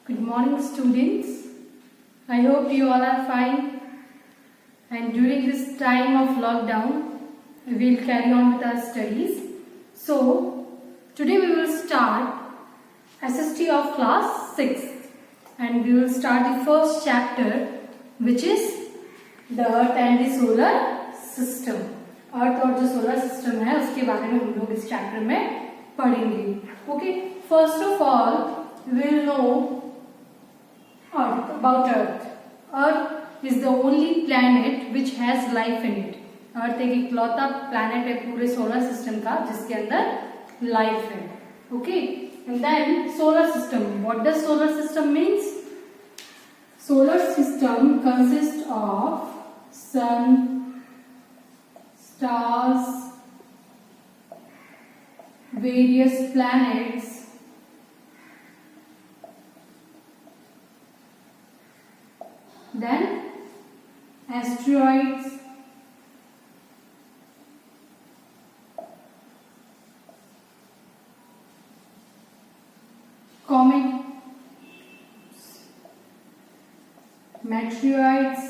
Good morning, students. I hope you all are fine. And during this time of lockdown, we will carry on with our studies. So, today we will start SST of class 6. And we will start the first chapter, which is the Earth and the Solar System. अर्थ और जो solar system है उसके बारे में हम लोग इस chapter में पढ़ेंगे. Okay, first of all we will know about Earth. Earth is the only planet which has life in it. Earth एक इकलौता planet है पूरे solar system का जिसके अंदर life है. Okay, and then solar system. What does solar system means? Solar system consists of sun, stars, various planets, then asteroids, comets, meteoroids,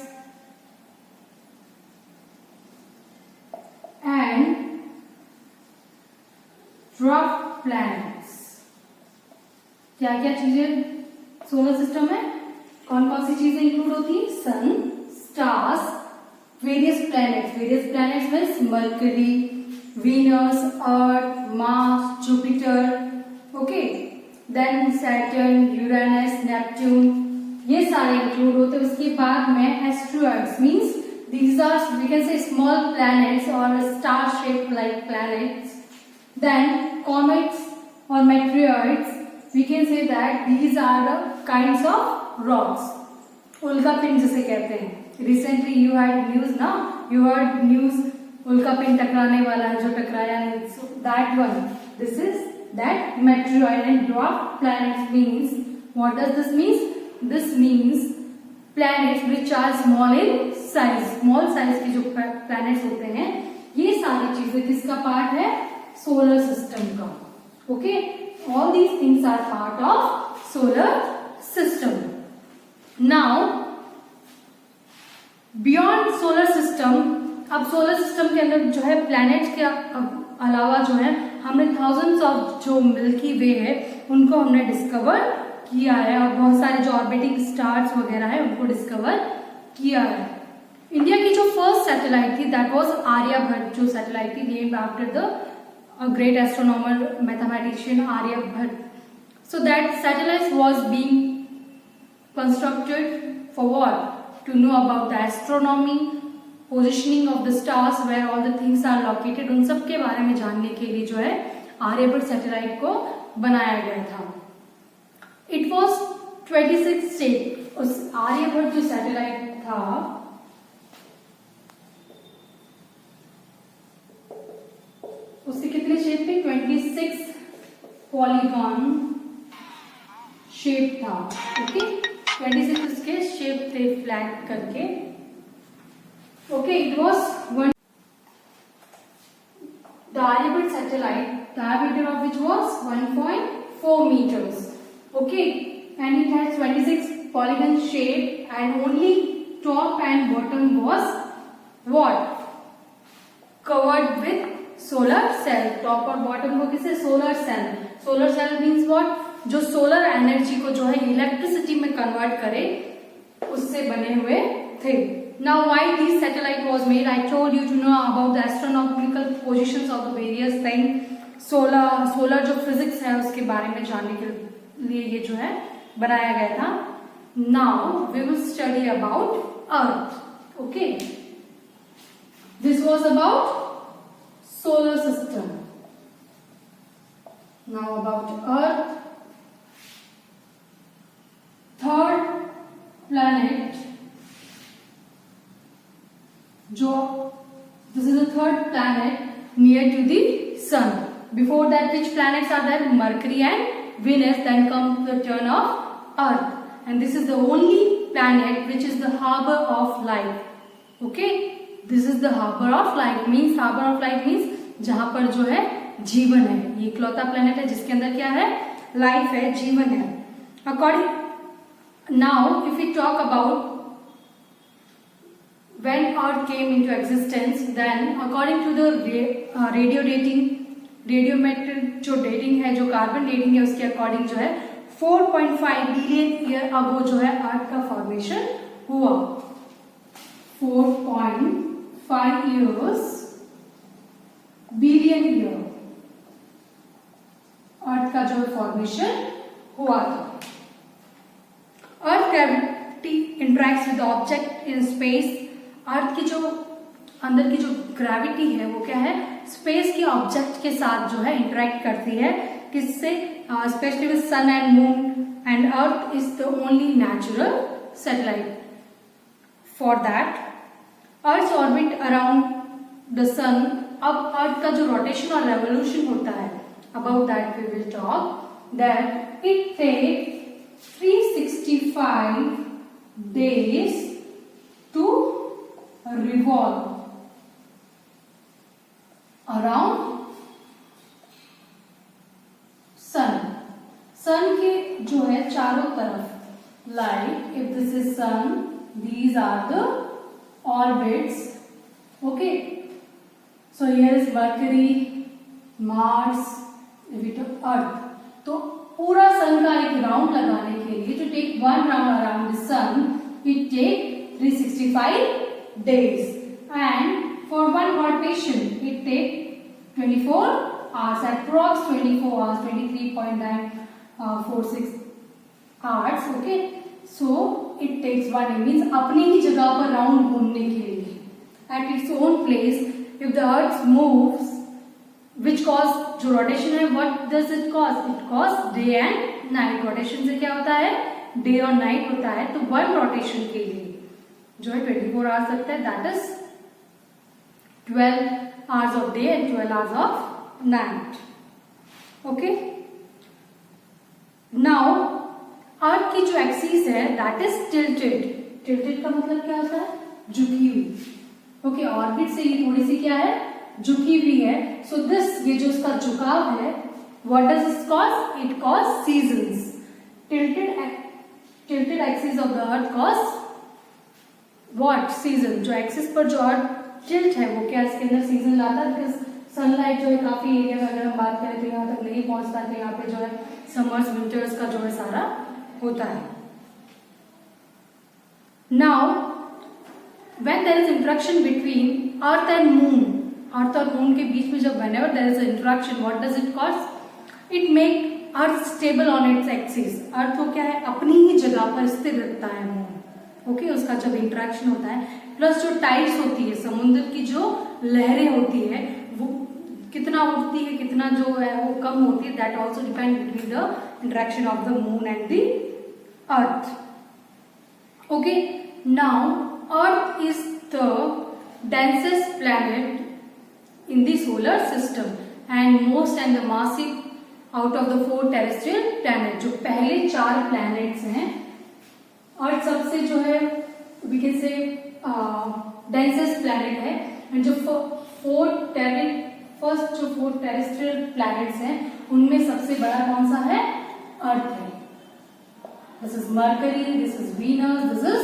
and dwarf planets. क्या क्या चीजें सोलर सिस्टम में कौन कौन सी चीजें इंक्लूड होती हैं? Sun, stars, various planets means Mercury, Venus, Earth, Mars, Jupiter. Okay, then Saturn, Uranus, Neptune, ये सारे इंक्लूड होते हैं. उसके बाद में asteroids means these are we can say small planets or star shaped like planets. Then comets or meteoroids, we can say that these are the kinds of rocks. उल्का पिंड जिसे कहते हैं. Recently you had news ना, you heard news उल्का पिंड टकराने वाला है जो टकराया नहीं. So that one, this is that meteoroid. And dwarf planets means, what does this means? This means planets which are small in size. Small size के जो प्लैनेट्स होते हैं ये सारी चीजें किसका पार्ट है? सोलर सिस्टम का. Okay, all these things are part of solar system. Now beyond solar system, अब सोलर सिस्टम के अंदर जो है प्लैनेट्स के अलावा जो है हमने थाउजेंड्स ऑफ जो मिल्की वे है उनको हमने डिस्कवर किया है और बहुत सारे जो ऑर्बिटिंग स्टार्स वगैरह है उनको डिस्कवर किया है. इंडिया की जो फर्स्ट सैटेलाइट थी दैट वाज आर्यभट्ट, जो सैटेलाइट थी named after the great astronomer mathematician Aryabhata. So that satellite was being constructed for what? To know about the astronomy, positioning of the stars, where all the things are located, उन सब के बारे में जानने के लिए जो है आर्यभट्ट सैटेलाइट को बनाया गया था. It was 26 state. उस आर्यभट्ट जो सैटेलाइट था उसके कितने शेप थे? 26 पॉलीगॉन शेप था. ओके, 26 उसके शेप थे फ्लैट करके. Okay, it was one the Aryabhata satellite diameter of which was 1.4 meters. Okay, and it has 26 polygon shape and only top and bottom was what? Covered with solar cell. Top और bottom को किसे? solar cell. Solar cell means what? जो solar energy को जो है electricity में convert करे उससे बने हुए थे. Now why this satellite was made? I told you to know about the astronomical positions of the various things. Solar जो फिजिक्स है उसके बारे में जानने के लिए ये जो है बनाया गया था. Now we will study about Earth. Okay, this was about solar system. Now about Earth. Third planet जो this is the third planet near to the sun. Before that, which planets are there? Mercury and Venus. Then comes the turn of Earth, and this is the only planet which is the harbor of life. Okay, this is the harbor of life. Means harbor of life means जहां पर जो है जीवन है. ये इकलौता planet है जिसके अंदर क्या है? लाइफ है, जीवन है. Now, if we talk about when Earth came into existence, then according to the radio dating, radiometric जो dating है, जो कार्बन dating है, उसके according जो है 4.5 बिलियन ईयर अगो जो है अर्थ का फॉर्मेशन हुआ. 4.5 बिलियन ईयर अर्थ का जो है फॉर्मेशन हुआ था. Earth gravity interacts with object in space. Earth की जो अंदर की जो ग्रेविटी है वो क्या है, स्पेस के ऑब्जेक्ट के साथ जो है इंटरेक्ट करती है. किससे? Specially with sun and moon, and Earth is the only natural satellite. For that Earth orbit around the sun. अब अर्थ का जो रोटेशन और रेवोल्यूशन होता है, about that we will talk. That it take 365 days to revolve around sun. sun के जो है चारों तरफ, like if this is sun, these are the orbits. Okay, so here is Mercury, Mars, if it is Earth. तो पूरा सन का एक round लगाने के लिए, to take one round around the sun, it take 365 days, and for one rotation it take 24 hours, approx 24 hours, 23.946 hours. Okay, so it takes one day, means अपनी ही जगह पर राउंड घूमने के लिए at its own place. If the earth moves, which cause जो rotation है, what does it cause? It cause day and night. Rotation से क्या होता है, डे और नाइट होता है. तो वन रोटेशन के लिए जो है 24 आवर्स लगता है, that is 12 hours of day and 12 hours of night. Okay, now Earth की जो एक्सिस है दैट इज टिल्टेड. टिल्टेड का मतलब क्या होता है, झुकी हुई. ओके, ऑर्बिट से ये थोड़ी सी क्या है, झुकी हुई है. सो दिस, ये जो इसका झुकाव है, what does it cause? It cause seasons. Tilted axis of the earth cause what? Season. जो एक्सिस पर जो अर्थ टिल्ट है वो क्या इसके अंदर सीजन लाता है, बिकॉज सनलाइट जो है काफी एरिया में अगर हम बात करें तो यहाँ तक नहीं पहुंचता, तो यहाँ पे जो है समर्स विंटर्स का जो है सारा होता है. Now when there is interaction between Earth and moon, Earth और मून के बीच में जब whenever there is an interaction, what does it cause? It make Earth stable on its axis. Earth को क्या है, अपनी ही जगह पर स्थिर रखता है मून. ओके, उसका जब इंटरेक्शन होता है, प्लस जो टाइड्स होती है, समुद्र की जो लहरें होती है, वो कितना उठती है, कितना जो है वो कम होती है, that also depend between the interaction of the moon and the earth. Okay, now earth is the densest planet in the solar system and most and the massive out of the 4 terrestrial planets. जो पहले 4 planets हैं, अर्थ सबसे जो है we can say densest planet है, and जो first जो 4 terrestrial planets हैं उनमें सबसे बड़ा कौन सा है, अर्थ है. This is Mercury, this is Venus, this is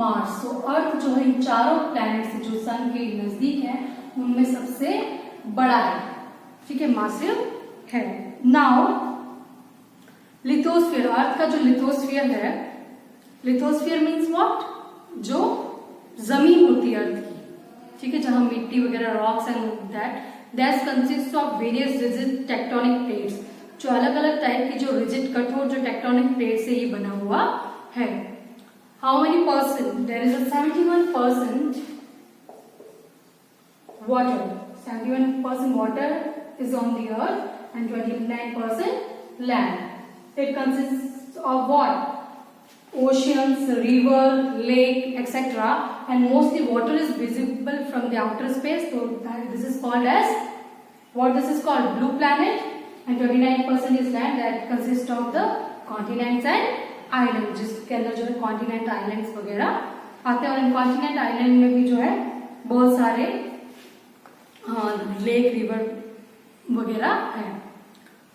Mars. So अर्थ जो है इन चारों planets से जो सन के नजदीक है उनमें सबसे बड़ा है. ठीक है, मासिव है. नाउ लिथोस्फीयर, अर्थ का जो लिथोस्फीयर है, लिथोस्फीयर मीन्स व्हाट? जो जमीन होती है अर्थ की, ठीक है, जहां मिट्टी वगैरह, rocks and that consist of various rigid tectonic plates. जो अलग अलग टाइप की जो रिजिड, कठोर जो टेक्टोनिक प्लेट से ये बना हुआ है. How many percent? There is a 71% water. 71% water is on the earth and 29% land. It consists of what? Oceans, river, lake, etc. And mostly water is visible from the outer space. So this is called as what? This is called blue planet. And 29% is land that consists of the continents and islands. जिसके अंदर जो है continent islands वगैरह आते हैं, और इन continent island में भी जो है बहुत सारे लेक, रिवर वगैरह है.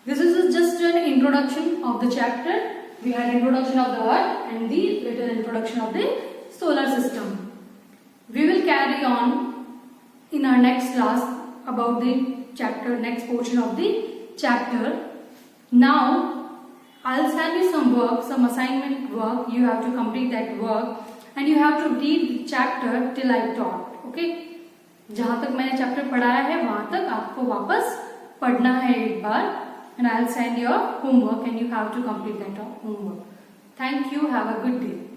This is just an introduction of the chapter. we had introduction of the earth and the little introduction of the solar system. We will carry on in our next class about the chapter, next portion of the chapter. Now I'll send you some work, some assignment work. You have to complete that work and you have to read the chapter till I taught. Okay? जहाँ तक मैंने chapter पढ़ाया है वहां तक आपको वापस पढ़ना है एक बार. And I'll send your homework and you have to complete that homework. Thank you. Have a good day.